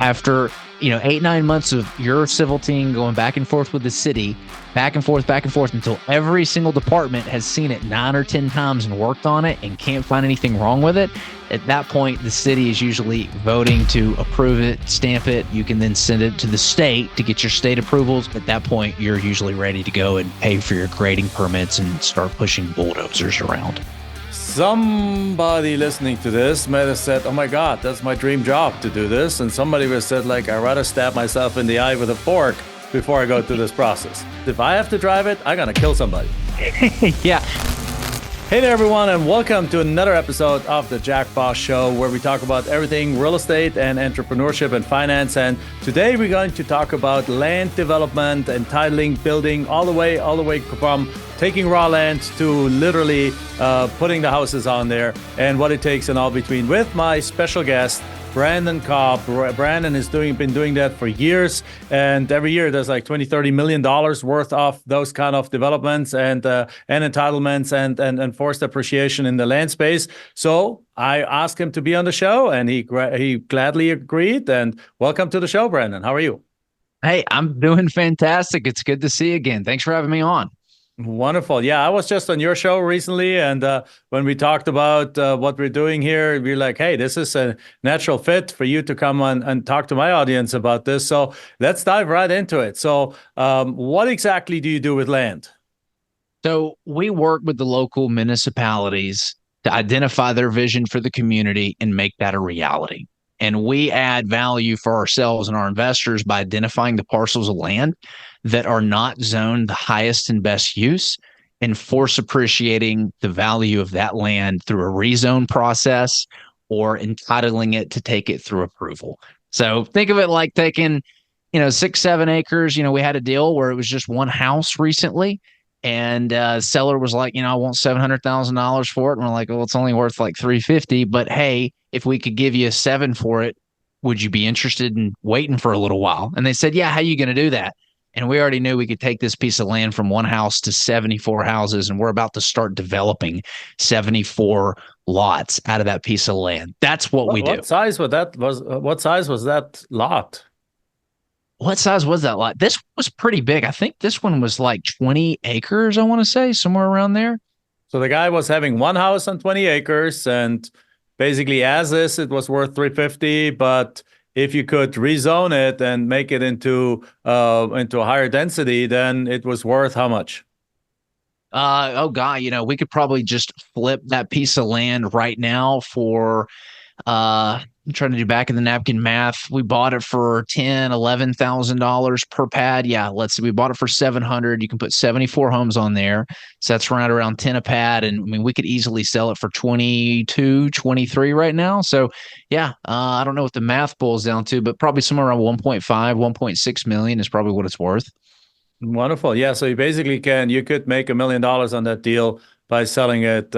after 8-9 months of your civil team going back and forth with the city, back and forth until every single department has seen it 9 or 10 times and worked on it and can't find anything wrong with it. At that point, the city is usually voting to approve it, stamp it. You can then send it to the state to get your state approvals. At that point, you're usually ready to go and pay for your grading permits and start pushing bulldozers around. Somebody listening to this might have said, oh my God, that's my dream job to do this. And somebody would have said, like, I'd rather stab myself in the eye with a fork before I go through this process. If I have to drive it, I'm going to kill somebody. Yeah. Hey there, everyone, and welcome to another episode of the Jack Boss Show, where we talk about everything real estate and entrepreneurship and finance. And today we're going to talk about land development, entitling, building, all the way from taking raw land to literally putting the houses on there and what it takes and all between, with my special guest, Brandon Cobb. Brandon has been doing that for years, and every year there's like $20-30 million worth of those kind of developments and entitlements and forced appreciation in the land space. So I asked him to be on the show, and he gladly agreed. And welcome to the show, Brandon. How are you? Hey, I'm doing fantastic. It's good to see you again. Thanks for having me on. Wonderful. Yeah, I was just on your show recently, and when we talked about what we're doing here, we're like, hey, this is a natural fit for you to come on and talk to my audience about this. So let's dive right into it. So what exactly do you do with land? So we work with the local municipalities to identify their vision for the community and make that a reality. And we add value for ourselves and our investors by identifying the parcels of land that are not zoned the highest and best use, and force appreciating the value of that land through a rezone process or entitling it to take it through approval. So think of it like taking, 6-7 acres. We had a deal where it was just one house recently, and seller was like, I want $700,000 for it. And we're like, well, it's only worth like $350, but hey, if we could give you $7 for it, would you be interested in waiting for a little while? And they said, yeah, how are you going to do that? And we already knew we could take this piece of land from one house to 74 houses, and we're about to start developing 74 lots out of that piece of land. That's what we do. What size was that lot? What size was that lot? This was pretty big. I think this one was like 20 acres, I want to say, somewhere around there. So the guy was having one house on 20 acres, and basically as is, it was worth $350, but if you could rezone it and make it into a higher density, then it was worth how much? We could probably just flip that piece of land right now for I'm trying to do back of the napkin math. We bought it for $10,000-11,000 per pad. Yeah, let's see. We bought it for $700. You can put 74 homes on there. So that's around 10 a pad. And I mean, we could easily sell it for 22, 23 right now. So yeah, I don't know what the math boils down to, but probably somewhere around 1.5, 1.6 million is probably what it's worth. Wonderful. Yeah. So you could make $1 million on that deal by selling it,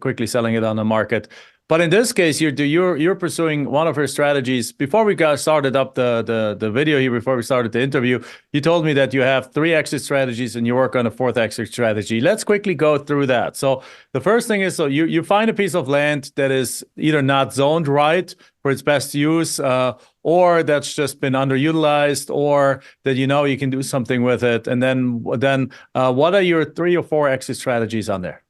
quickly selling it on the market. But in this case, you're pursuing one of her strategies. Before we got started up the video here, before we started the interview, you told me that you have 3 exit strategies and you work on a 4th exit strategy. Let's quickly go through that. So the first thing is, so you find a piece of land that is either not zoned right for its best use, or that's just been underutilized, or that you can do something with it. And then what are your 3 or 4 exit strategies on there?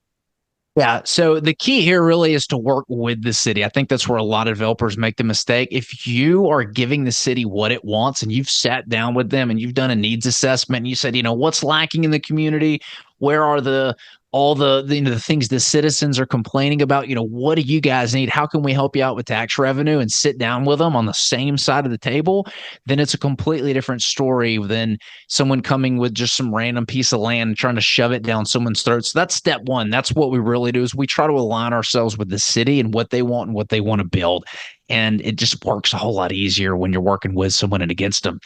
Yeah. So the key here really is to work with the city. I think that's where a lot of developers make the mistake. If you are giving the city what it wants and you've sat down with them and you've done a needs assessment and you said, what's lacking in the community? Where are all the things the citizens are complaining about? What do you guys need? How can we help you out with tax revenue? And sit down with them on the same side of the table. Then it's a completely different story than someone coming with just some random piece of land and trying to shove it down someone's throat. So that's step one. That's what we really do, is we try to align ourselves with the city and what they want and what they want to build. And it just works a whole lot easier when you're working with someone and against them.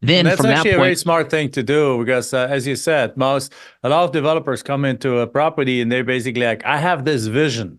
Then that's actually a very smart thing to do, because as you said, a lot of developers come into a property and they're basically like, I have this vision.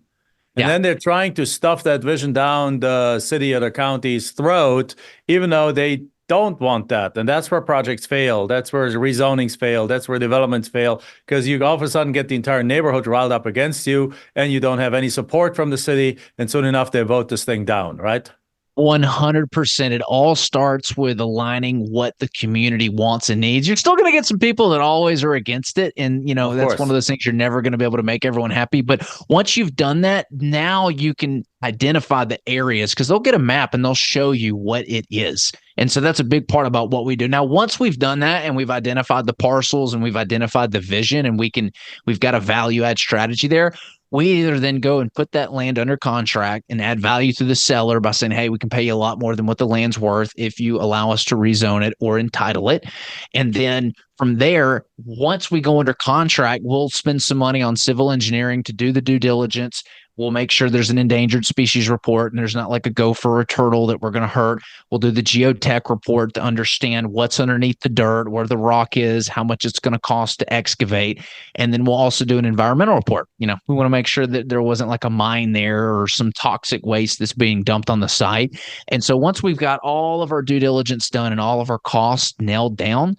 And then they're trying to stuff that vision down the city or the county's throat, even though they don't want that. And that's where projects fail. That's where rezonings fail. That's where developments fail, because you all of a sudden get the entire neighborhood riled up against you and you don't have any support from the city. And soon enough, they vote this thing down, right? 100%. It all starts with aligning what the community wants and needs. You're still going to get some people that always are against it. And, Of that's one of course. those things you're never going to be able to make everyone happy. But once you've done that, now you can identify the areas because they'll get a map and they'll show you what it is. And so that's a big part about what we do. Now, once we've done that and we've identified the parcels and we've identified the vision and we've got a value add strategy there, we either then go and put that land under contract and add value to the seller by saying, hey, we can pay you a lot more than what the land's worth if you allow us to rezone it or entitle it. And then from there, once we go under contract, we'll spend some money on civil engineering to do the due diligence. We'll make sure there's an endangered species report and there's not like a gopher or a turtle that we're going to hurt. We'll do the geotech report to understand what's underneath the dirt, where the rock is, how much it's going to cost to excavate. And then we'll also do an environmental report. We want to make sure that there wasn't like a mine there or some toxic waste that's being dumped on the site. And so once we've got all of our due diligence done and all of our costs nailed down,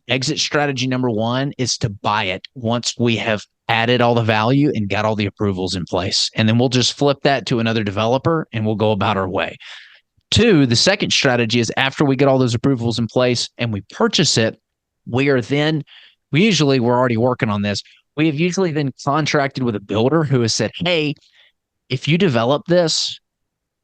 exit strategy number one is to buy it once we have added all the value and got all the approvals in place. And then we'll just flip that to another developer and we'll go about our way. Two, the second strategy is after we get all those approvals in place and we purchase it, we're already working on this. We have usually then contracted with a builder who has said, hey, if you develop this,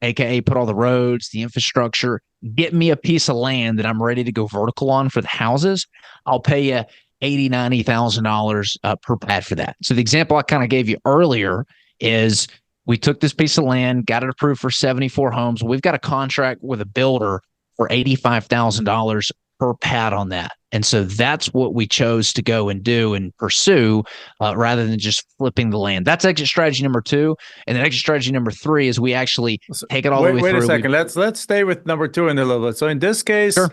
aka put all the roads, the infrastructure, get me a piece of land that I'm ready to go vertical on for the houses, I'll pay you $80,000-$90,000 per pad for that. So the example I kind of gave you earlier is we took this piece of land, got it approved for 74 homes. We've got a contract with a builder for $85,000 per pad on that. And so that's what we chose to go and do and pursue rather than just flipping the land. That's exit strategy number two. And then exit strategy number three is we actually take it all the way Wait through. a second. Let's stay with number two in a little bit. So in this case, Sure.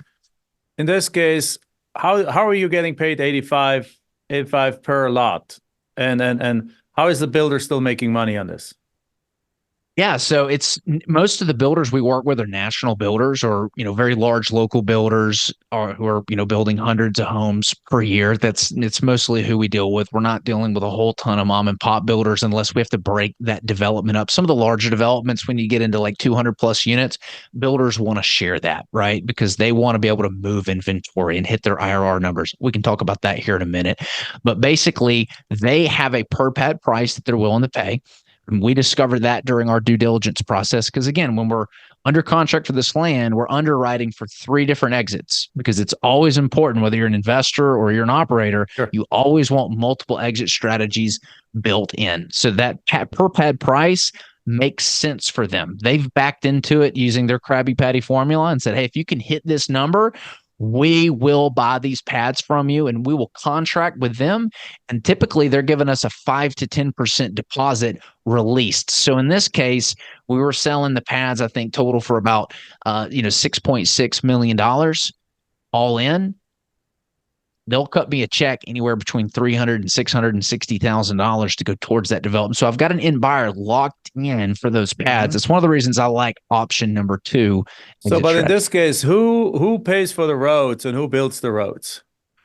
how are you getting paid 85 per lot? And how is the builder still making money on this? Yeah, so it's most of the builders we work with are national builders or very large local builders who are building hundreds of homes per year. It's mostly who we deal with. We're not dealing with a whole ton of mom and pop builders unless we have to break that development up. Some of the larger developments, when you get into like 200 plus units, builders want to share that, right? Because they want to be able to move inventory and hit their IRR numbers. We can talk about that here in a minute, but basically they have a per pad price that they're willing to pay. And we discovered that during our due diligence process. Because again, when we're under contract for this land, we're underwriting for three different exits because it's always important, whether you're an investor or you're an operator, Sure. you always want multiple exit strategies built in. So that per pad price makes sense for them. They've backed into it using their Krabby Patty formula and said, hey, if you can hit this number, we will buy these pads from you and we will contract with them. And typically they're giving us a 5 to 10% deposit released. So in this case, we were selling the pads, I think total for about, $6.6 million all in. They'll cut me a check anywhere between $300,000 and $660,000 to go towards that development. So I've got an end buyer locked in for those pads. It's one of the reasons I like option number two. So, but in this case, who pays for the roads and who builds the roads?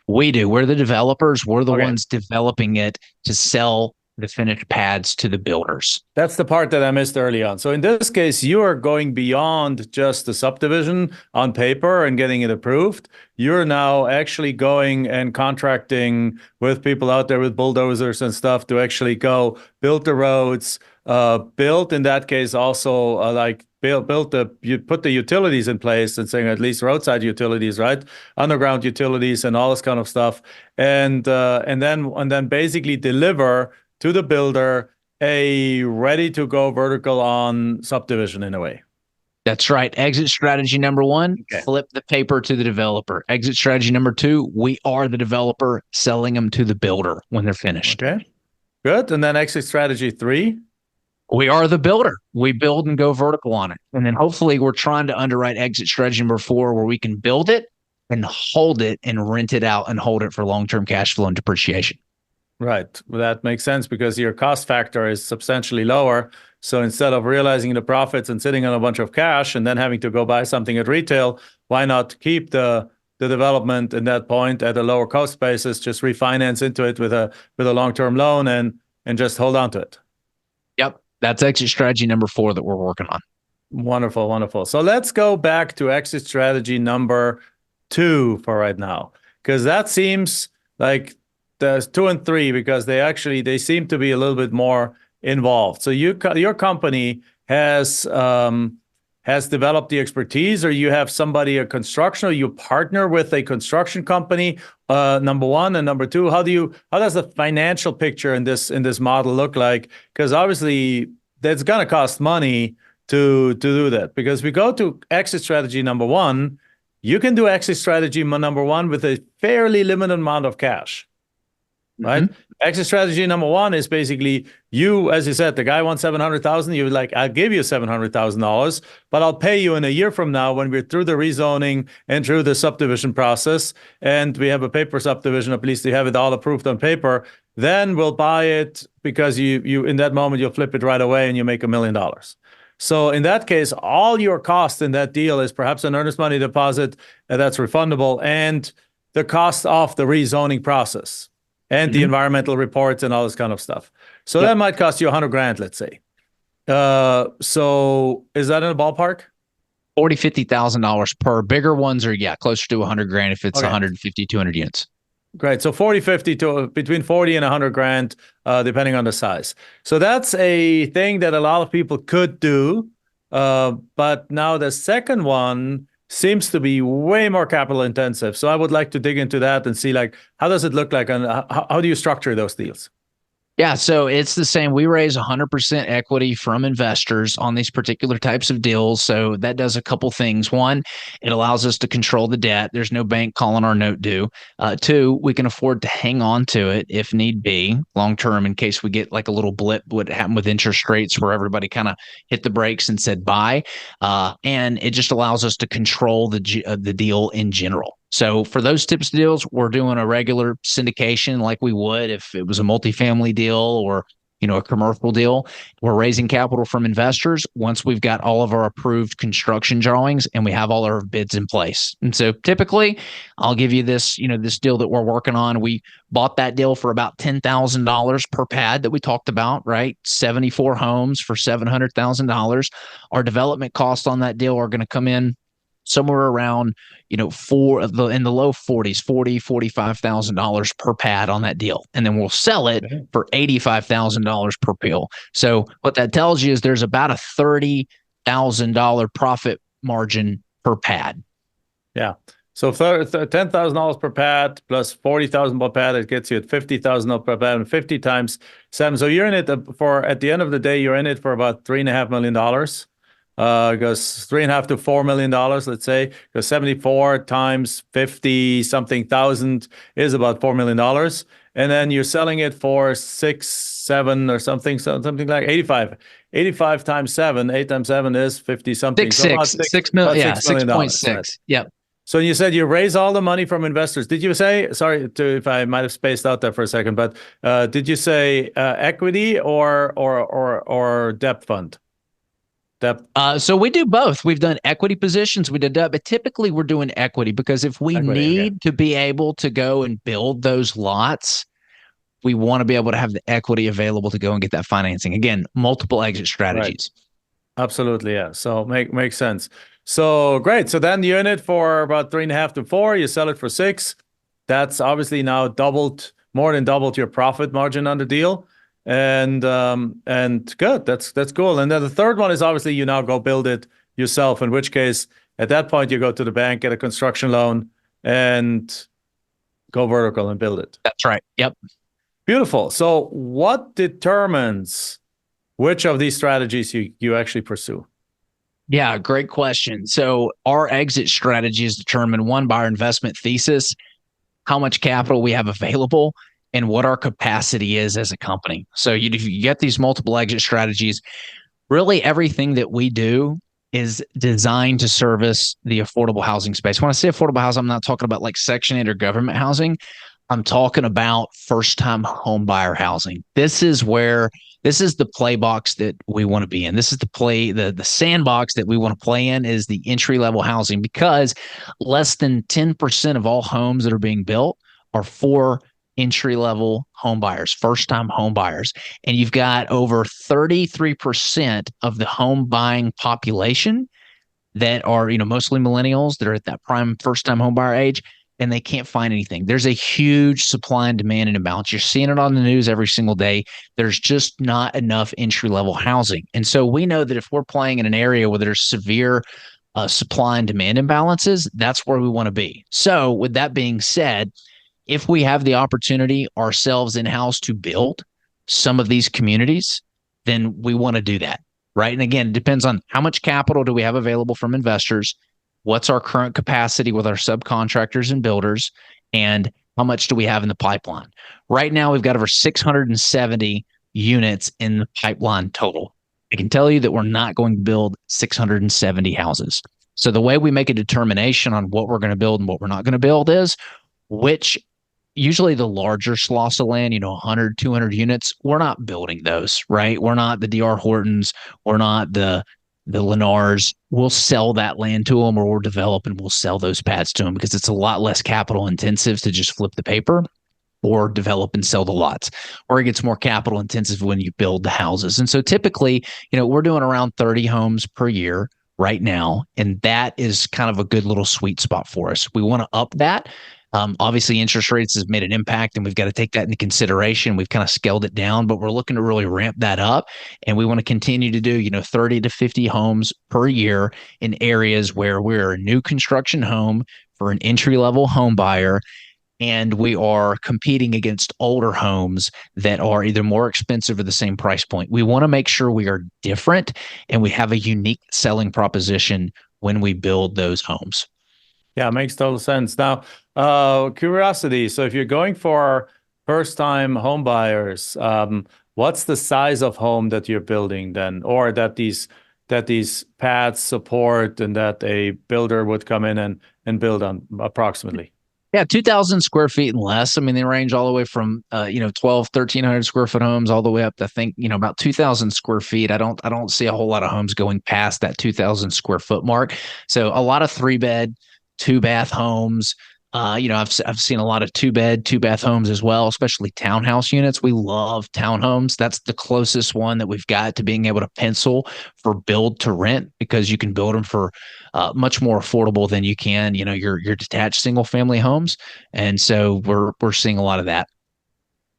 We do. We're the developers. We're the ones developing it to sell the finished pads to the builders. That's the part that I missed early on. So in this case, you are going beyond just the subdivision on paper and getting it approved. You're now actually going and contracting with people out there with bulldozers and stuff to actually go build the roads, build in that case also you put the utilities in place and saying at least roadside utilities, right? Underground utilities and all this kind of stuff. And then basically deliver to the builder a ready to go vertical on subdivision in a way. That's right. Exit strategy number one, flip the paper to the developer. Exit strategy number two, we are the developer selling them to the builder when they're finished. Okay, good. And then exit strategy three, we are the builder. We build and go vertical on it. And then hopefully we're trying to underwrite exit strategy number four where we can build it and hold it and rent it out and hold it for long-term cash flow and depreciation. Right. Well, that makes sense because your cost factor is substantially lower. So instead of realizing the profits and sitting on a bunch of cash and then having to go buy something at retail, why not keep the development in that point at a lower cost basis, just refinance into it with a long-term loan and just hold on to it. Yep. That's exit strategy number four that we're working on. Wonderful, wonderful. So let's go back to exit strategy number two for right now, because that seems like there's two and three because they seem to be a little bit more involved. So your company has developed the expertise, or you have somebody a construction, or you partner with a construction company. Number one, and number two, how does the financial picture in this model look like? Because obviously that's gonna cost money to do that. Because we go to exit strategy number one, you can do exit strategy number one with a fairly limited amount of cash, right? Mhm. Exit strategy number one is basically you, as you said, the guy wants 700,000. You're like, I'll give you $700,000, but I'll pay you in a year from now when we're through the rezoning and through the subdivision process, and we have a paper subdivision. At least you have it all approved on paper. Then we'll buy it because you in that moment you'll flip it right away and you make $1 million. So in that case, all your cost in that deal is perhaps an earnest money deposit that's refundable and the cost of the rezoning process and the Mhm. environmental reports and all this kind of stuff. So Yep. that might cost you 100 grand, let's say. So is that in the ballpark? 40, $50,000 per. Bigger ones are, yeah, closer to 100 grand if it's Okay, 150, 200 units. great. So 40, 50 to between 40 and 100 grand, depending on the size. So that's a thing that a lot of people could do. But now the second one seems to be way more capital intensive. So I would like to dig into that and see like, how does it look like and how do you structure those deals? Yeah, so it's the same. We raise 100% equity from investors on these particular types of deals. So that does a couple things. One, it allows us to control the debt. There's no bank calling our note due. Two, we can afford to hang on to it if need be long term in case we get like a little blip, what happened with interest rates where everybody kind of hit the brakes and said bye. And it just allows us to control the deal in general. So for those types of deals, we're doing a regular syndication like we would if it was a multifamily deal or a commercial deal. We're raising capital from investors once we've got all of our approved construction drawings and we have all our bids in place. And so typically, I'll give you this deal that we're working on. We bought that deal for about $10,000 per pad that we talked about, right? 74 homes for $700,000. Our development costs on that deal are going to come in somewhere around in the low 40s, $45,000 per pad on that deal, and then we'll sell it for $85,000 per pill. So what that tells you is there's about a $30,000 profit margin per pad. Yeah. So $10,000 per pad plus 40,000 per pad, it gets you at 50,000 per pad, and 50 times 7. So you're in it for, at the end of the day, you're in it for about $3.5 million. Goes 3.5 to $4 million, let's say, because 74 times 50 something thousand is about $4 million. And then you're selling it for 6, 7 or something like 85. 85 times 7, 8 times 7 is 50 something. So about 6 million, yeah, $6 million. 6.6. Right? Yep. So you said you raise all the money from investors. Did you say, sorry if I might have spaced out there for a second, but did you say equity or debt fund? So we do both. We've done equity positions. We did that, but typically we're doing equity because if we Equity, okay. need to be able to go and build those lots, we want to be able to have the equity available to go and get that financing. Again, multiple exit strategies. Right. Absolutely, yeah. So makes sense. So great. So then you're in it for about 3.5 to 4. You sell it for 6. That's obviously now more than doubled your profit margin on the deal. And good. That's cool. And then the third one is obviously you now go build it yourself, in which case at that point you go to the bank, get a construction loan, and go vertical and build it. That's right. Yep. Beautiful. So what determines which of these strategies you actually pursue? Yeah, great question. So our exit strategy is determined, one, by our investment thesis, how much capital we have available, and what our capacity is as a company. So if you get these multiple exit strategies, really everything that we do is designed to service the affordable housing space. When I say affordable housing, I'm not talking about like Section 8 or government housing. I'm talking about first-time home buyer housing. This is the play box that we want to be in. This is the sandbox that we want to play in is the entry-level housing, because less than 10% of all homes that are being built are for entry level home buyers, first time home buyers. And you've got over 33% of the home buying population that are, mostly millennials that are at that prime first time home buyer age, and they can't find anything. There's a huge supply and demand imbalance. You're seeing it on the news every single day. There's just not enough entry level housing. And so we know that if we're playing in an area where there's severe supply and demand imbalances, that's where we want to be. So, with that being said, if we have the opportunity ourselves in house to build some of these communities, then we want to do that. Right. And again, it depends on how much capital do we have available from investors, what's our current capacity with our subcontractors and builders, and how much do we have in the pipeline. Right now, we've got over 670 units in the pipeline total. I can tell you that we're not going to build 670 houses. So the way we make a determination on what we're going to build and what we're not going to build is which usually the larger swaths of land, 100, 200 units, we're not building those, right? We're not the DR Hortons. We're not the Lennars. We'll sell that land to them, or we'll develop and we'll sell those pads to them because it's a lot less capital intensive to just flip the paper or develop and sell the lots, or it gets more capital intensive when you build the houses. And so typically, we're doing around 30 homes per year right now. And that is kind of a good little sweet spot for us. We want to up that. Obviously, interest rates has made an impact, and we've got to take that into consideration. We've kind of scaled it down, but we're looking to really ramp that up. And we want to continue to do, 30 to 50 homes per year in areas where we're a new construction home for an entry level home buyer. And we are competing against older homes that are either more expensive or the same price point. We want to make sure we are different and we have a unique selling proposition when we build those homes. Yeah, it makes total sense. Now, curiosity. So if you're going for first-time home buyers, what's the size of home that you're building then, or that these pads support, and that a builder would come in and build on approximately? Yeah, 2,000 square feet and less. I mean, they range all the way from 1,300 square foot homes all the way up to, I think, about 2,000 square feet. I don't see a whole lot of homes going past that 2,000 square foot mark. So a lot of 3-bed, 2-bath homes. I've seen a lot of 2-bed, 2-bath homes as well, especially townhouse units. We love townhomes. That's the closest one that we've got to being able to pencil for build to rent, because you can build them for much more affordable than you can, your detached single family homes. And so we're seeing a lot of that.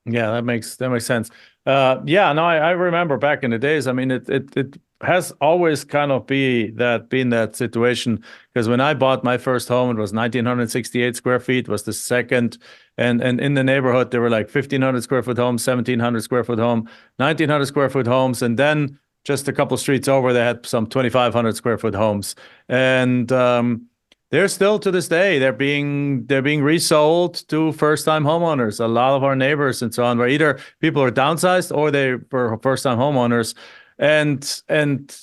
Yeah, that makes sense. Yeah, no, I remember back in the days. I mean, it has always kind of been that situation, because when I bought my first home, it was 1,968 square feet, was the second, and in the neighborhood there were like 1,500 square foot homes, 1,700 square foot home, 1,900 square foot homes, and then just a couple streets over they had some 2,500 square foot homes, and they're still, to this day, they're being resold to first-time homeowners. A lot of our neighbors and so on, where either people are downsized or they were first-time homeowners, and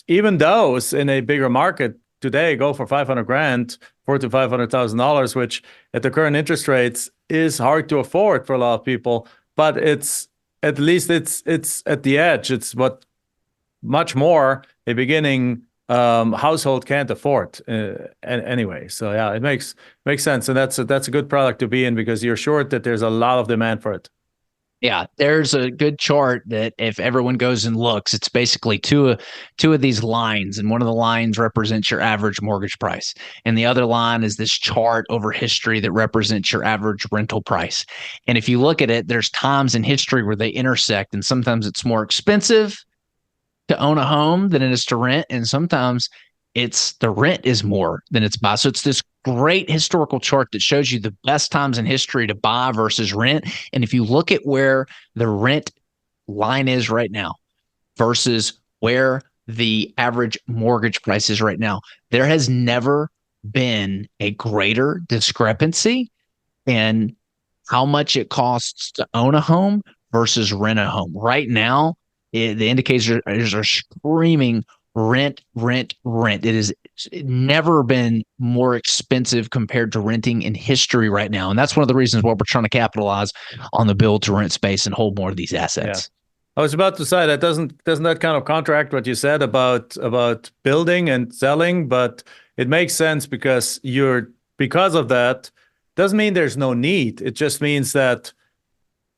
even those in a bigger market today go for 500 grand, $400,000 to $500,000, which at the current interest rates is hard to afford for a lot of people. But it's at least it's at the edge. It's what much more a beginning household can't afford anyway. So yeah, it makes sense, and that's a good product to be in, because you're sure that there's a lot of demand for it. Yeah, there's a good chart that if everyone goes and looks, it's basically two of these lines, and one of the lines represents your average mortgage price, and the other line is this chart over history that represents your average rental price. And if you look at it, there's times in history where they intersect, and sometimes it's more expensive to own a home than it is to rent, and sometimes it's the rent is more than it's buy. So it's this great historical chart that shows you the best times in history to buy versus rent. And if you look at where the rent line is right now versus where the average mortgage price is right now, there has never been a greater discrepancy in how much it costs to own a home versus rent a home. Right now, the indicators are screaming rent. It has never been more expensive compared to renting in history right now. And that's one of the reasons why we're trying to capitalize on the build to rent space and hold more of these assets. Yeah. I was about to say that doesn't that kind of contract what you said about building and selling, but it makes sense, because of that doesn't mean there's no need. It just means that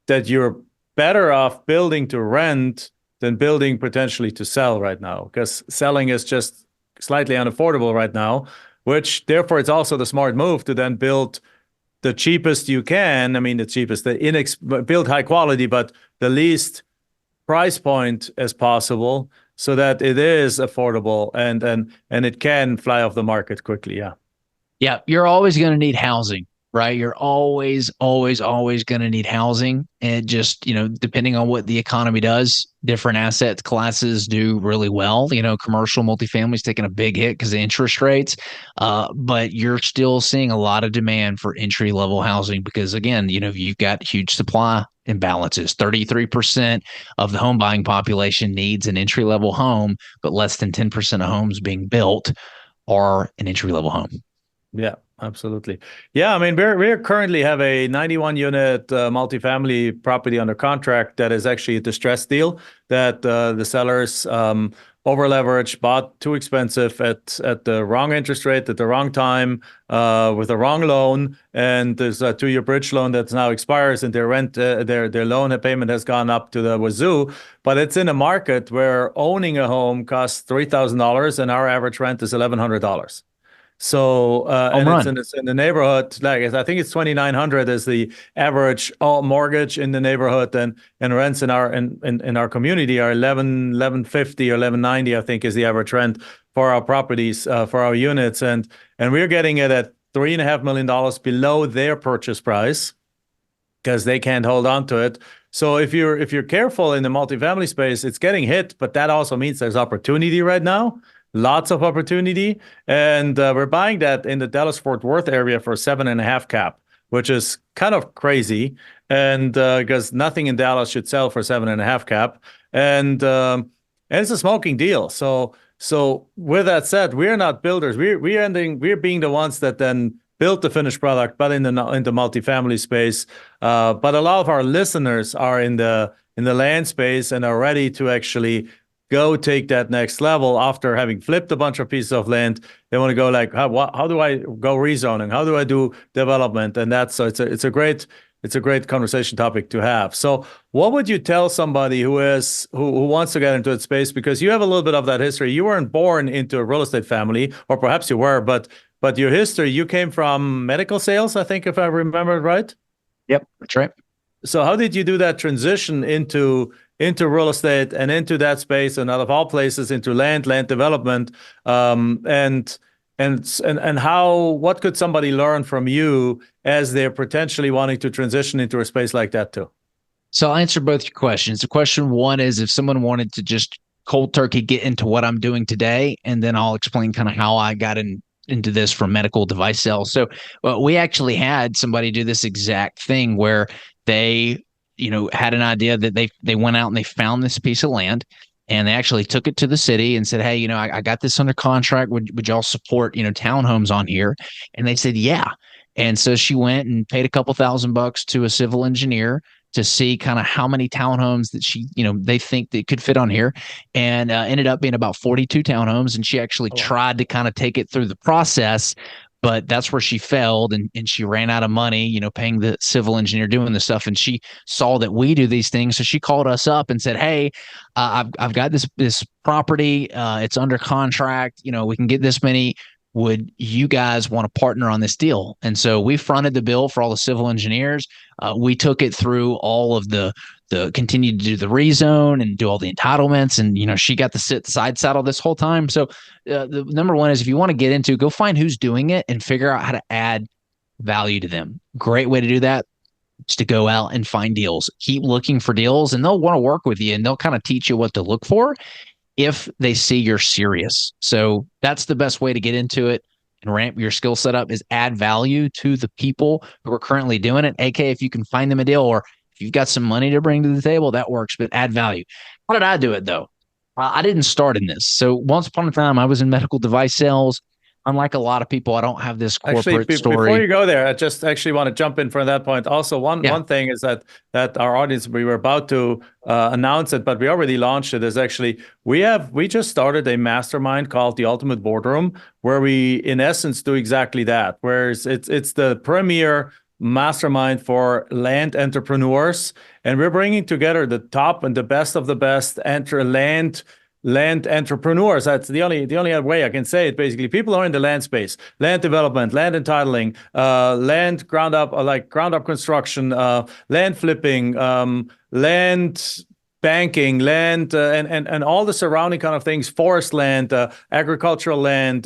that you're better off building to rent than building potentially to sell right now, because selling is just slightly unaffordable right now, which therefore it's also the smart move to then build the cheapest you can. I mean, the cheapest, build high quality, but the least price point as possible so that it is affordable and it can fly off the market quickly. Yeah. Yeah, you're always going to need housing, right? You're always, always, always going to need housing. And just, depending on what the economy does, different asset classes do really well. Commercial multifamily is taking a big hit because of interest rates. But you're still seeing a lot of demand for entry level housing because, again, you've got huge supply imbalances. 33% of the home buying population needs an entry level home, but less than 10% of homes being built are an entry level home. Yeah, absolutely. Yeah, I mean, we currently have a 91 unit multifamily property under contract that is actually a distressed deal that the sellers over leveraged, bought too expensive at the wrong interest rate at the wrong time with the wrong loan, and there's a 2-year bridge loan that now expires, and their rent their loan payment has gone up to the wazoo. But it's in a market where owning a home costs $3,000 and our average rent is $1,100. So Home and run. it's in the neighborhood. Like I think it's 2,900 is the average mortgage in the neighborhood, and rents in our community are 1150 or 1190. I think is the average rent for our properties for our units, and we're getting it at $3.5 million below their purchase price because they can't hold on to it. So if you're careful in the multifamily space, it's getting hit, but that also means there's opportunity right now. Lots of opportunity, and we're buying that in the Dallas-Fort Worth area for 7.5 cap, which is kind of crazy, and because nothing in Dallas should sell for 7.5 cap, and it's a smoking deal. So with that said, we're not builders. We're being the ones that then build the finished product, but in the multifamily space. But a lot of our listeners are in the land space and are ready to actually go take that next level after having flipped a bunch of pieces of land. They want to go like, how do I go rezoning? How do I do development? And that's it's a great conversation topic to have. So what would you tell somebody who wants to get into that space? Because you have a little bit of that history. You weren't born into a real estate family, or perhaps you were, but your history, you came from medical sales, I think, if I remember right. Yep, that's right. So how did you do that transition into real estate and into that space, and out of all places into land development, and what could somebody learn from you as they're potentially wanting to transition into a space like that too? So I'll answer both your questions. The question one is if someone wanted to just cold turkey get into what I'm doing today, and then I'll explain kind of how I got into this from medical device sales. So we actually had somebody do this exact thing where they had an idea that they went out and they found this piece of land, and they actually took it to the city and said, hey, I got this under contract. Would y'all support, townhomes on here? And they said, yeah. And so she went and paid a couple $1,000 to a civil engineer to see kind of how many townhomes that they think that could fit on here, and ended up being about 42 townhomes. And she actually tried to kind of take it through the process, but that's where she failed, and she ran out of money, paying the civil engineer doing this stuff. And she saw that we do these things. So she called us up and said, hey, I've got this property. It's under contract. We can get this many. Would you guys want to partner on this deal? And so we fronted the bill for all the civil engineers. We took it through all of the continued to do the rezone and do all the entitlements. And, she got to sit side saddle this whole time. So the number one is if you want to get into, go find who's doing it and figure out how to add value to them. Great way to do that is to go out and find deals. Keep looking for deals, and they'll want to work with you, and they'll kind of teach you what to look for if they see you're serious. So that's the best way to get into it and ramp your skill set up, is add value to the people who are currently doing it. AK, if you can find them a deal, or if you've got some money to bring to the table, that works, but add value. How did I do it though? I didn't start in this. So once upon a time, I was in medical device sales. Unlike a lot of people, I don't have this corporate story. Before you go there, I just actually want to jump in from that point. Also, one thing is that our audience, we were about to announce it, but we already launched it. Is actually we just started a mastermind called the Ultimate Boardroom, where we in essence do exactly that. Whereas it's the premier mastermind for land entrepreneurs, and we're bringing together the top and the best of the best land entrepreneurs. That's the only way I can say it. Basically, people who are in the land space, land development, land entitling, land ground up, like ground up construction, land flipping, land banking, land, and all the surrounding kind of things, forest land, agricultural land,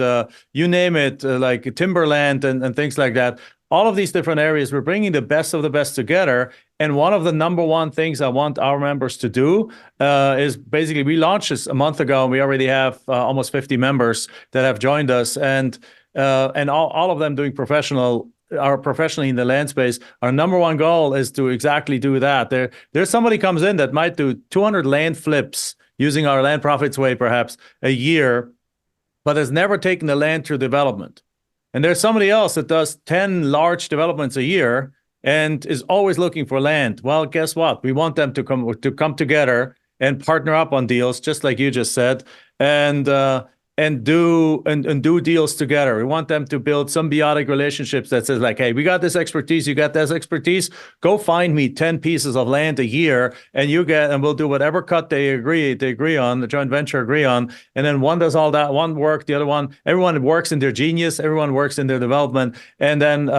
you name it, like timberland and things like that. All of these different areas, we're bringing the best of the best together. And one of the number one things I want our members to do is basically, we launched this a month ago, and we already have almost 50 members that have joined us, and all of them are professionally in the land space. Our number one goal is to exactly do that. There's somebody comes in that might do 200 land flips using our Land Profits Way, perhaps a year, but has never taken the land through development. And there's somebody else that does 10 large developments a year and is always looking for land. Well, guess what? We want them to come together and partner up on deals, just like you just said, and do deals together. We want them to build symbiotic relationships that says, like, hey, we got this expertise, you got this expertise, go find me 10 pieces of land a year, and we'll do whatever cut they agree on, the joint venture agree on. And then one does all that, one work, the other one, everyone works in their genius, everyone works in their development. And then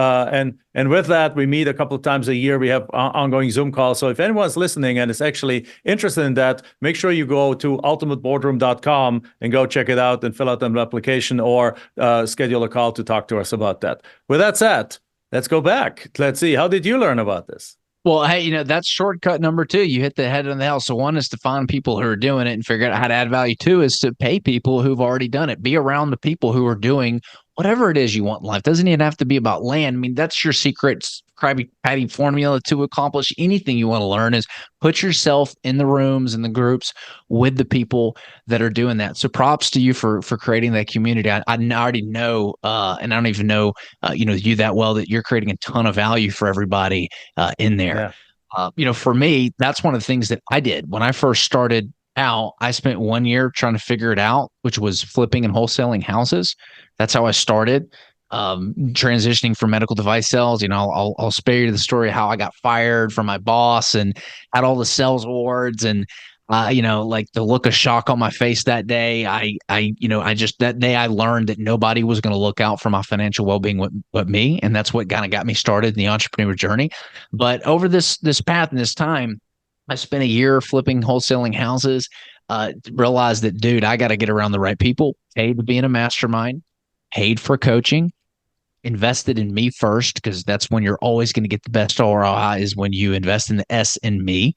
and with that, we meet a couple of times a year. We have ongoing Zoom calls. So if anyone's listening and is actually interested in that, make sure you go to ultimateboardroom.com and go check it out and fill out an application, or schedule a call to talk to us about that. With that said, let's go back. Let's see. How did you learn about this? Well, hey, that's shortcut number two. You hit the head on the house. So one is to find people who are doing it and figure out how to add value. Two is to pay people who've already done it. Be around the people who are doing whatever it is you want in life. Doesn't even have to be about land. I mean, that's your secret Krabby Patty formula to accomplish anything you want to learn, is put yourself in the rooms and the groups with the people that are doing that. So props to you for creating that community. I already know, and I don't even know, you that well, that you're creating a ton of value for everybody in there. Yeah. For me, that's one of the things that I did when I first started out. I spent 1 year trying to figure it out, which was flipping and wholesaling houses. That's how I started. Transitioning from medical device sales. I'll spare you the story of how I got fired from my boss and had all the sales awards, and like the look of shock on my face that day. That day I learned that nobody was going to look out for my financial well-being but me, and that's what kind of got me started in the entrepreneur journey. But over this path and this time, I spent a year flipping, wholesaling houses. Realized that, dude, I got to get around the right people. Paid to be in a mastermind, paid for coaching, invested in me first, because that's when you're always going to get the best ROI, is when you invest in the S in me.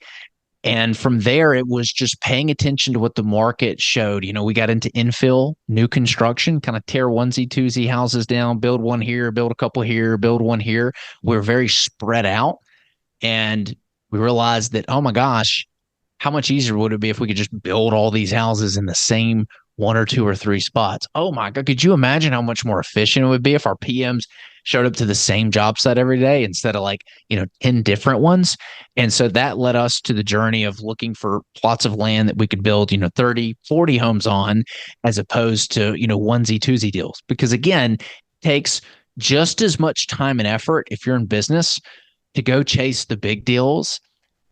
And from there, it was just paying attention to what the market showed. We got into infill, new construction, kind of tear onesie, twosie houses down, build one here, build a couple here, build one here. We're very spread out. And we realized that, oh my gosh, how much easier would it be if we could just build all these houses in the same one or two or three spots? Oh my God, could you imagine how much more efficient it would be if our PMs showed up to the same job site every day instead of 10 different ones? And so that led us to the journey of looking for plots of land that we could build, 30, 40 homes on, as opposed to, onesie, twosie deals. Because again, it takes just as much time and effort, if you're in business, to go chase the big deals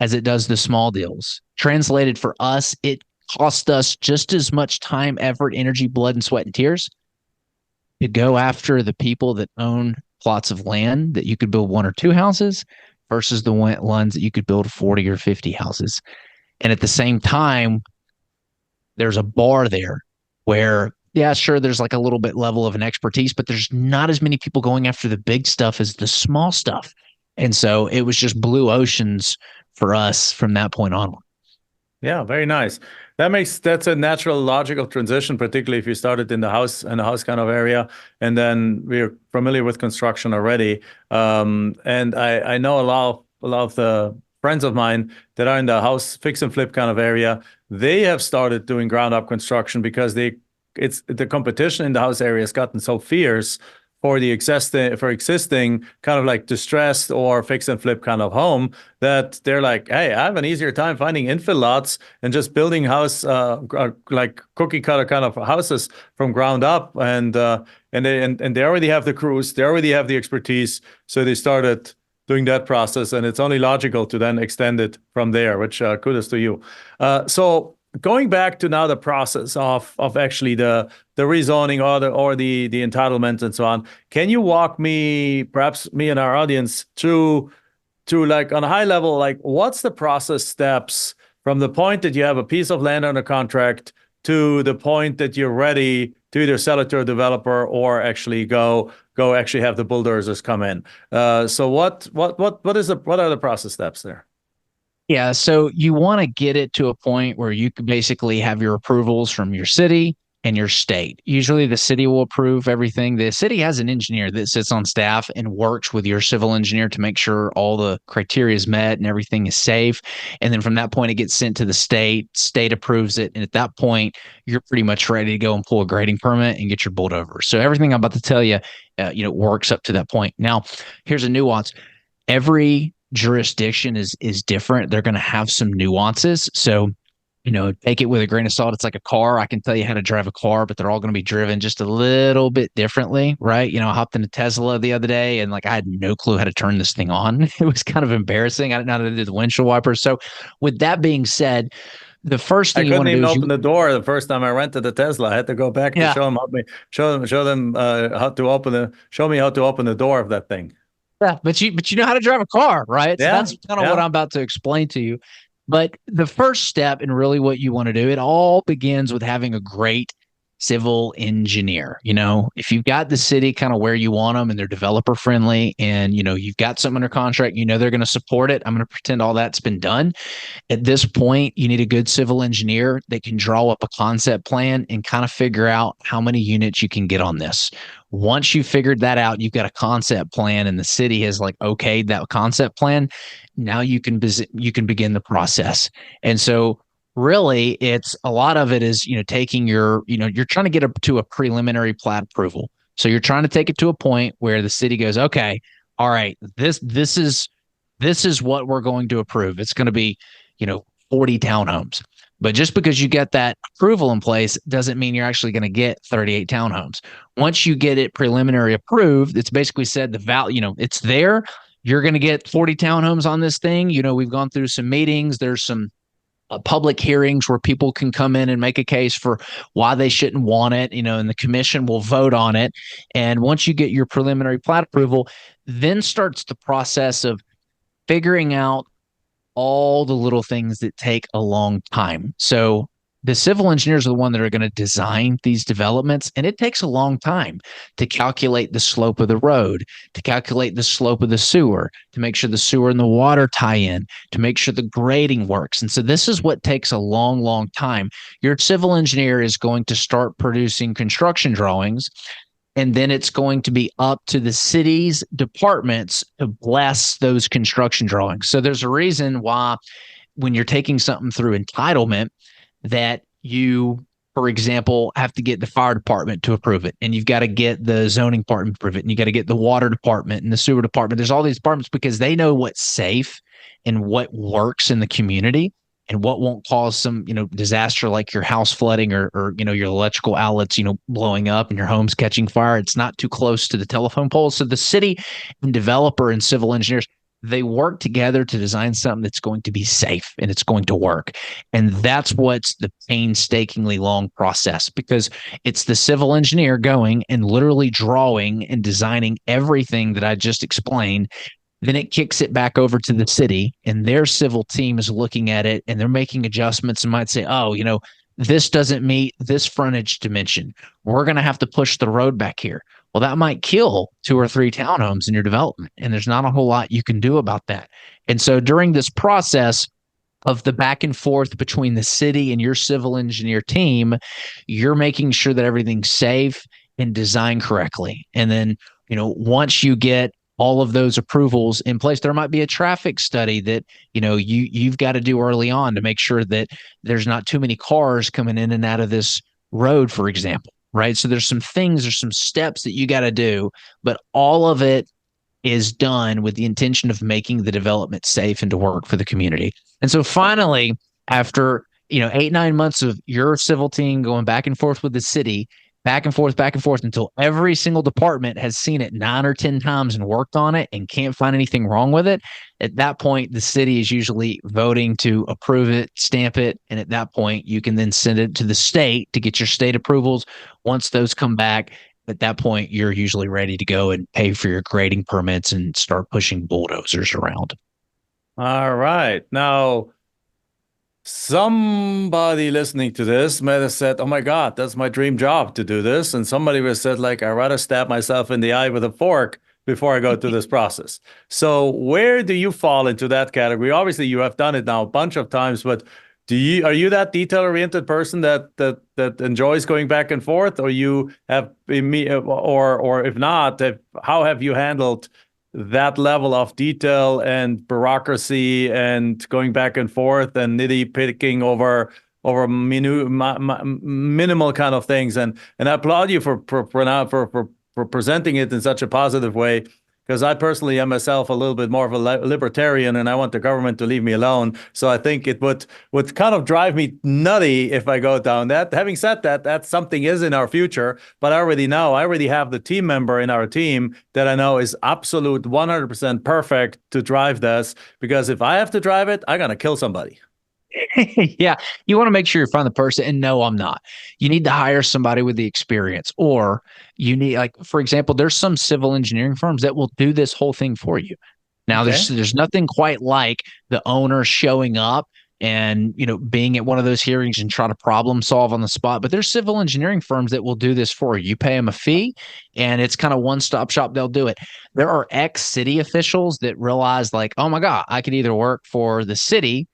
as it does the small deals. Translated for us, it cost us just as much time, effort, energy, blood, and sweat and tears to go after the people that own plots of land that you could build one or two houses versus the ones that you could build 40 or 50 houses. And at the same time, there's a bar there where, yeah, sure, there's like a little bit level of an expertise, but there's not as many people going after the big stuff as the small stuff. And so it was just blue oceans for us from that point onward. Yeah, very nice. That's a natural, logical transition, particularly if you started in the house kind of area, and then we're familiar with construction already. And I know a lot of the friends of mine that are in the house fix and flip kind of area. They have started doing ground up construction because the competition in the house area has gotten so fierce for existing kind of like distressed or fix and flip kind of home, that they're like, hey, I have an easier time finding infill lots and just building house like cookie cutter kind of houses from ground up, and they already have the crews, they already have the expertise, so they started doing that process, and it's only logical to then extend it from there. Which kudos to you. So going back to now the process of actually the rezoning or the entitlements and so on. Can you walk me, perhaps me and our audience, through to like on a high level, like what's the process steps from the point that you have a piece of land under contract to the point that you're ready to either sell it to a developer or actually go actually have the bulldozers come in. So what are the process steps there? Yeah, so you want to get it to a point where you can basically have your approvals from your city and your state. Usually the city will approve everything. The city has an engineer that sits on staff and works with your civil engineer to make sure all the criteria is met and everything is safe. And then from that point, it gets sent to the state. State approves it. And at that point, you're pretty much ready to go and pull a grading permit and get your bulldozer. So everything I'm about to tell you, works up to that point. Now, here's a nuance. Every jurisdiction is different. They're going to have some nuances. So, take it with a grain of salt. It's like a car. I can tell you how to drive a car, but they're all going to be driven just a little bit differently, right? I hopped in a Tesla the other day and like I had no clue how to turn this thing on. It was kind of embarrassing. I didn't know how to do the windshield wipers. So, with that being said, the first I thing you want couldn't to do even is open the door the first time I rented the Tesla. I had to go back to yeah, show them show me how to open the door of that thing. yeah, but you know how to drive a car, right? So Yeah, that's kind of what yeah. I'm about to explain to you. But the first step and really what you want to do, it all begins with having a great civil engineer. If you've got the city kind of where you want them and they're developer friendly and you've got something under contract, they're going to support it. I'm going to pretend all that's been done. At this point, you need a good civil engineer that can draw up a concept plan and kind of figure out how many units you can get on this. Once you've figured that out, you've got a concept plan and the city has like okayed that concept plan. Now you can begin the process. And so really it's a lot of it is, taking you're trying to get up to a preliminary plat approval. So you're trying to take it to a point where the city goes, okay, all right, this is what we're going to approve. It's going to be, 40 townhomes. But just because you get that approval in place doesn't mean you're actually going to get 38 townhomes. Once you get it preliminary approved, it's basically said the value, it's there. You're going to get 40 townhomes on this thing. We've gone through some meetings. There's some public hearings where people can come in and make a case for why they shouldn't want it, and the commission will vote on it. And once you get your preliminary plat approval, then starts the process of figuring out all the little things that take a long time. So the civil engineers are the one that are going to design these developments, and it takes a long time to calculate the slope of the road, to calculate the slope of the sewer, to make sure the sewer and the water tie in, to make sure the grading works. And so this is what takes a long, long time. Your civil engineer is going to start producing construction drawings, and then it's going to be up to the city's departments to bless those construction drawings. So there's a reason why when you're taking something through entitlement that you, for example, have to get the fire department to approve it, and you've got to get the zoning department to approve it, and you got to get the water department and the sewer department. There's all these departments because they know what's safe and what works in the community and what won't cause some, disaster like your house flooding or your electrical outlets, blowing up and your home's catching fire. It's not too close to the telephone poles. So the city and developer and civil engineers, they work together to design something that's going to be safe and it's going to work. And that's what's the painstakingly long process, because it's the civil engineer going and literally drawing and designing everything that I just explained. Then it kicks it back over to the city, and their civil team is looking at it and they're making adjustments and might say, oh, this doesn't meet this frontage dimension. We're going to have to push the road back here. Well, that might kill 2 or 3 townhomes in your development, and there's not a whole lot you can do about that. And so during this process of the back and forth between the city and your civil engineer team, you're making sure that everything's safe and designed correctly. And then, once you get all of those approvals in place, there might be a traffic study that you've got to do early on to make sure that there's not too many cars coming in and out of this road, for example, right? So there's some steps that you got to do, but all of it is done with the intention of making the development safe and to work for the community. And so finally, after 8-9 months of your civil team going back and forth with the city, back and forth until every single department has seen it 9 or 10 times and worked on it and can't find anything wrong with it. At that point, the city is usually voting to approve it, stamp it, and at that point, you can then send it to the state to get your state approvals. Once those come back, at that point, you're usually ready to go and pay for your grading permits and start pushing bulldozers around. All right. Now, somebody listening to this might have said, "Oh my God, that's my dream job to do this." And somebody would have said, like, "I'd rather stab myself in the eye with a fork before I go through this process." So where do you fall into that category? Obviously, you have done it now a bunch of times, but are you that detail-oriented person that enjoys going back and forth, or you have or if not, how have you handled that level of detail and bureaucracy and going back and forth and nitty picking over minimal kind of things? And I applaud you for presenting it in such a positive way, because I personally am myself a little bit more of a libertarian, and I want the government to leave me alone. So I think it would kind of drive me nutty if I go down that. Having said that, that something is in our future, but I already have the team member in our team that I know is absolute 100% perfect to drive this, because if I have to drive it, I'm going to kill somebody. Yeah, you want to make sure you find the person. And no, I'm not. You need to hire somebody with the experience, or you need, like, for example, there's some civil engineering firms that will do this whole thing for you. Now, Okay. there's nothing quite like the owner showing up and being at one of those hearings and try to problem solve on the spot. But there's civil engineering firms that will do this for you. You pay them a fee, and it's kind of one stop shop. They'll do it. There are ex city officials that realize, like, oh my God, I could either work for the city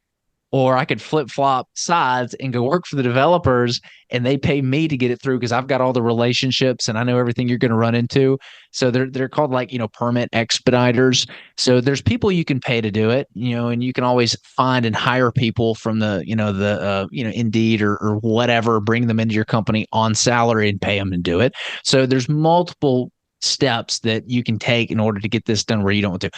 or I could flip flop sides and go work for the developers, and they pay me to get it through because I've got all the relationships and I know everything you're going to run into. So they're called, like, permit expediters. So there's people you can pay to do it, and you can always find and hire people from the Indeed or whatever, bring them into your company on salary and pay them and do it. So there's multiple steps that you can take in order to get this done where you don't want to.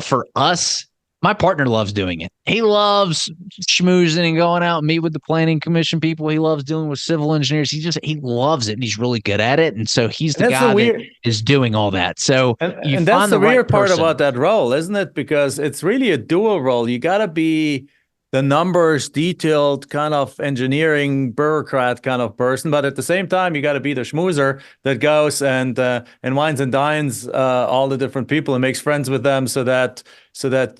For us, my partner loves doing it. He loves schmoozing and going out and meet with the planning commission people. He loves dealing with civil engineers. He loves it, and he's really good at it. And so he's the That's the guy that weird is doing all that. So you and that's find the the right weird part person. about that role, isn't it? Because it's really a dual role. You got to be the numbers detailed kind of engineering bureaucrat kind of person, but at the same time, you got to be the schmoozer that goes and wines and dines all the different people and makes friends with them, so that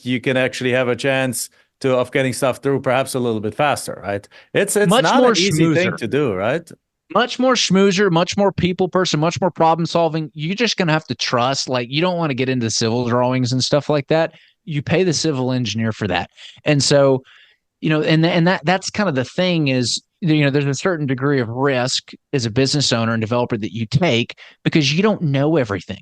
you can actually have a chance of getting stuff through perhaps a little bit faster, right? It's Much not more an easy thing schmoozer. to do, right? Much more schmoozer, much more people person, much more problem solving. You're just going to have to trust. Like, you don't want to get into civil drawings and stuff like that. You pay the civil engineer for that. And so, that's kind of the thing is, there's a certain degree of risk as a business owner and developer that you take because you don't know everything.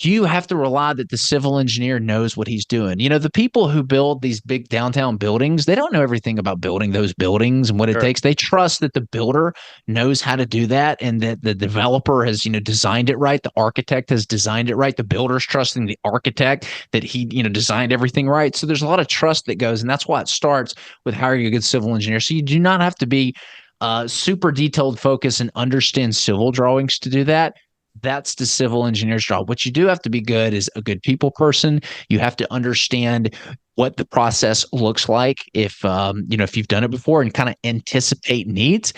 You have to rely that the civil engineer knows what he's doing. The people who build these big downtown buildings, they don't know everything about building those buildings and what it Sure. takes. They trust that the builder knows how to do that and that the developer has, designed it right. The architect has designed it right. The builder's trusting the architect that he, designed everything right. So there's a lot of trust that goes, and that's why it starts with hiring a good civil engineer. So you do not have to be super detailed focus and understand civil drawings to do that. That's the civil engineer's job. What you do have to be good is a good people person. You have to understand what the process looks like if you've done it before, and kind of anticipate needs,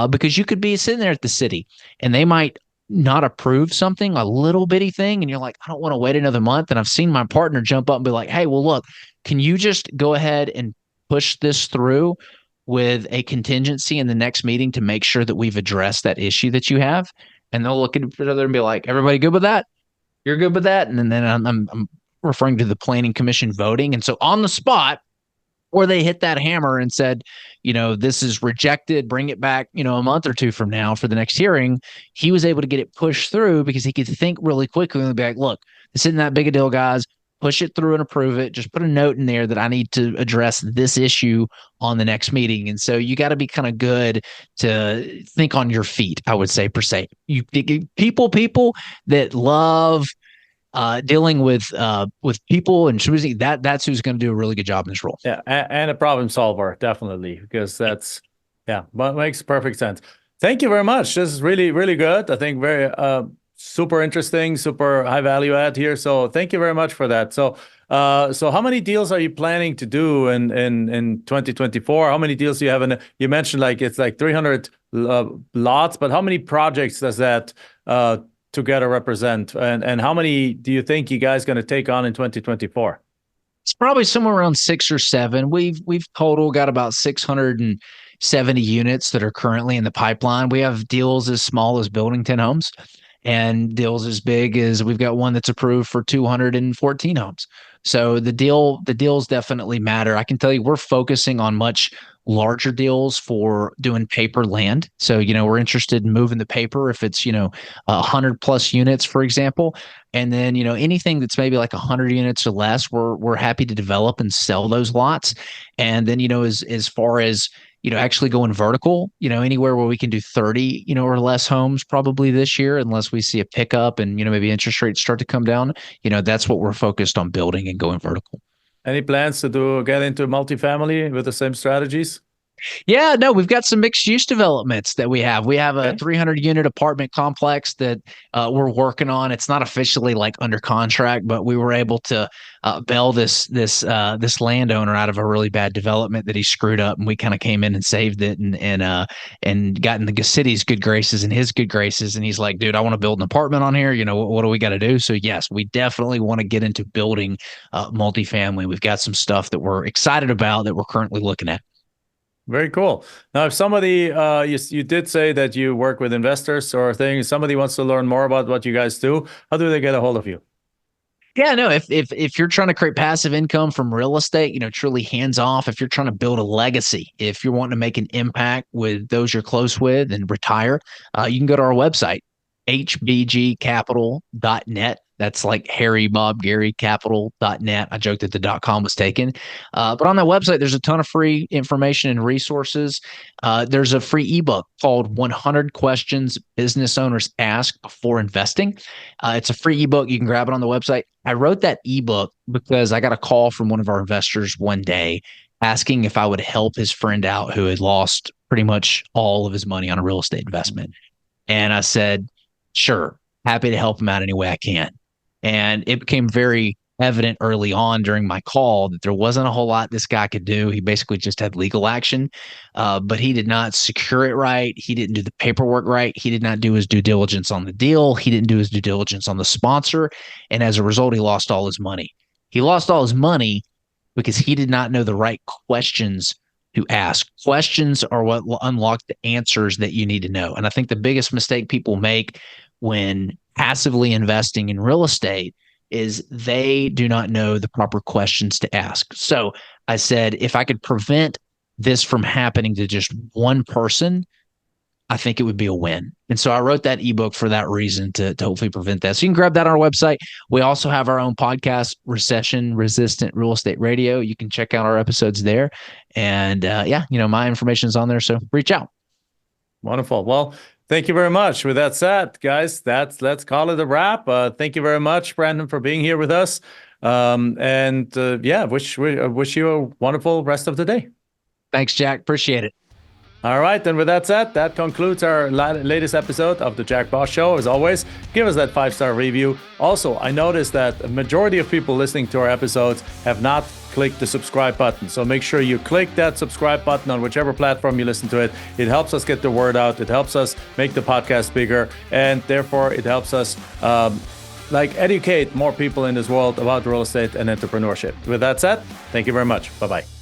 because you could be sitting there at the city and they might not approve something, a little bitty thing, and you're like, I don't want to wait another month. And I've seen my partner jump up and be like, hey, well, look, can you just go ahead and push this through with a contingency in the next meeting to make sure that we've addressed that issue that you have? And they'll look at each other and be like, everybody good with that? You're good with that? And then I'm referring to the planning commission voting. And so on the spot, or they hit that hammer and said, this is rejected, bring it back, a month or two from now for the next hearing. He was able to get it pushed through because he could think really quickly and be like, look, this isn't that big a deal, guys. Push it through and approve it. Just put a note in there that I need to address this issue on the next meeting. And so you got to be kind of good to think on your feet, I would say, per se. People that love dealing with people and choosing that's who's going to do a really good job in this role. Yeah, and a problem solver, definitely, because yeah, but makes perfect sense. Thank you very much. This is really, really good. I think very super interesting, super high value add here. So thank you very much for that. So how many deals are you planning to do in 2024? How many deals do you have? You mentioned like it's like 300 lots, but how many projects does that together represent? And how many do you think you guys going to take on in 2024? It's probably somewhere around 6 or 7. We've total got about 670 units that are currently in the pipeline. We have deals as small as building 10 homes and deals as big as we've got one that's approved for 214 homes. So the deals definitely matter. I can tell you we're focusing on much larger deals for doing paper land. So, we're interested in moving the paper if it's, 100 plus units, for example. And then, anything that's maybe like 100 units or less, we're happy to develop and sell those lots. And then, as far as actually going vertical, anywhere where we can do 30, or less homes probably this year, unless we see a pickup and, maybe interest rates start to come down, that's what we're focused on building and going vertical. Any plans to get into multifamily with the same strategies? Yeah, no, we've got some mixed use developments that we have. We have a Okay. 300 unit apartment complex that we're working on. It's not officially like under contract, but we were able to bail this landowner out of a really bad development that he screwed up, and we kind of came in and saved it and got in the city's good graces and his good graces. And he's like, dude, I want to build an apartment on here. What do we got to do? So yes, we definitely want to get into building multifamily. We've got some stuff that we're excited about that we're currently looking at. Very cool. Now, if somebody, you did say that you work with investors or things, somebody wants to learn more about what you guys do, how do they get a hold of you? Yeah, no, if you're trying to create passive income from real estate, truly hands off, if you're trying to build a legacy, if you're wanting to make an impact with those you're close with and retire, you can go to our website, hbgcapital.net. That's like Harry, Bob, Gary, capital.net. I joked that the .com was taken. But on that website, there's a ton of free information and resources. There's a free ebook called 100 Questions Business Owners Ask Before Investing. It's a free ebook. You can grab it on the website. I wrote that ebook because I got a call from one of our investors one day asking if I would help his friend out who had lost pretty much all of his money on a real estate investment. And I said, sure, happy to help him out any way I can. And it became very evident early on during my call that there wasn't a whole lot this guy could do. He basically just had legal action, but he did not secure it right. He didn't do the paperwork right. He did not do his due diligence on the deal. He didn't do his due diligence on the sponsor. And as a result, he lost all his money. He lost all his money because he did not know the right questions to ask. Questions are what will unlock the answers that you need to know. And I think the biggest mistake people make when passively investing in real estate is they do not know the proper questions to ask. So I said, if I could prevent this from happening to just one person, I think it would be a win. And so I wrote that ebook for that reason to hopefully prevent that. So you can grab that on our website. We also have our own podcast, Recession Resistant Real Estate Radio. You can check out our episodes there. And my information is on there. So reach out. Wonderful. Well, thank you very much. With that said, guys, let's call it a wrap. Thank you very much, Brandon, for being here with us. Wish you a wonderful rest of the day. Thanks, Jack. Appreciate it. All right, then with that said, that concludes our latest episode of the Jack Boss Show. As always, give us that 5-star review. Also, I noticed that a majority of people listening to our episodes have not clicked the subscribe button. So make sure you click that subscribe button on whichever platform you listen to it. It helps us get the word out. It helps us make the podcast bigger. And therefore, it helps us educate more people in this world about real estate and entrepreneurship. With that said, thank you very much. Bye-bye.